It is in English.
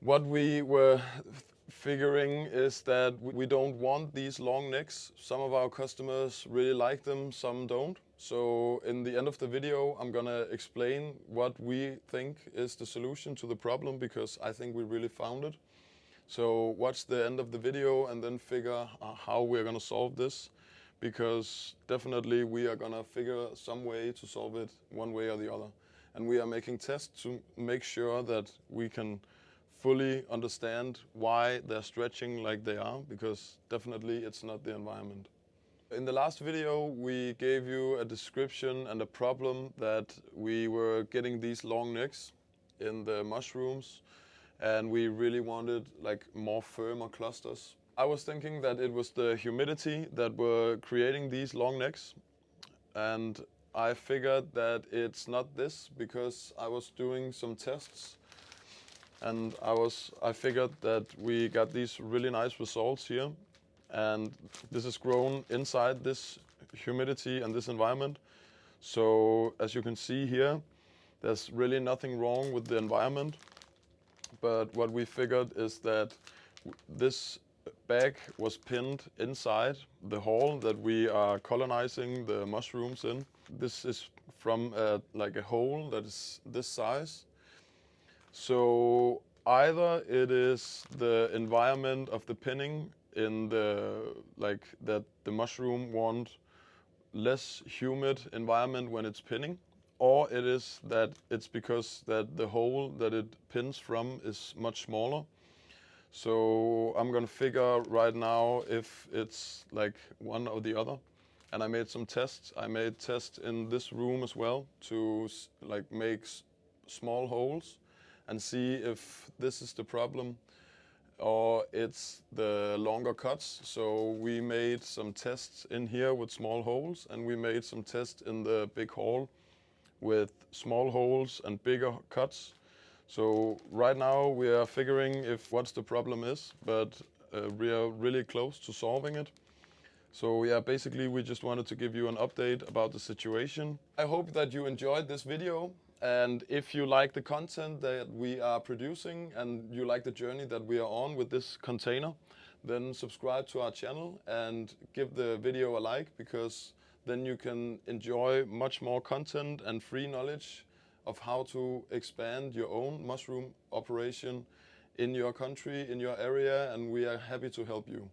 What we were figuring is that we don't want these long necks. Some of our customers really like them, some don't. So in the end of the video, I'm gonna explain what we think is the solution to the problem, because I think we really found it. So watch the end of the video and then figure how we're gonna solve this, because definitely we are gonna figure some way to solve it one way or the other. And we are making tests to make sure that we can fully understand why they're stretching like they are, because definitely it's not the environment. In the last video, we gave you a description and a problem that we were getting these long necks in the mushrooms, and we really wanted like more firmer clusters. I was thinking that it was the humidity that were creating these long necks, and I figured that it's not this, because I was doing some tests and I figured that we got these really nice results here, and this is grown inside this humidity and this environment. So as you can see here, there's really nothing wrong with the environment, but what we figured is that this bag was pinned inside the hole that we are colonizing the mushrooms in. This is from like a hole that is this size. So either it is the environment of the pinning in the, like that the mushroom want less humid environment when it's pinning, or it is that it's because that the hole that it pins from is much smaller. So I'm gonna figure right now if it's like one or the other. And I made some tests. I made tests in this room as well to like make small holes and see if this is the problem or it's the longer cuts. So we made some tests in here with small holes, and we made some tests in the big hole with small holes and bigger cuts. So right now we are figuring if what's the problem is, but we are really close to solving it. So yeah, basically we just wanted to give you an update about the situation. I hope that you enjoyed this video, and if you like the content that we are producing and you like the journey that we are on with this container, then subscribe to our channel and give the video a like, because then you can enjoy much more content and free knowledge of how to expand your own mushroom operation in your country, in your area, and we are happy to help you.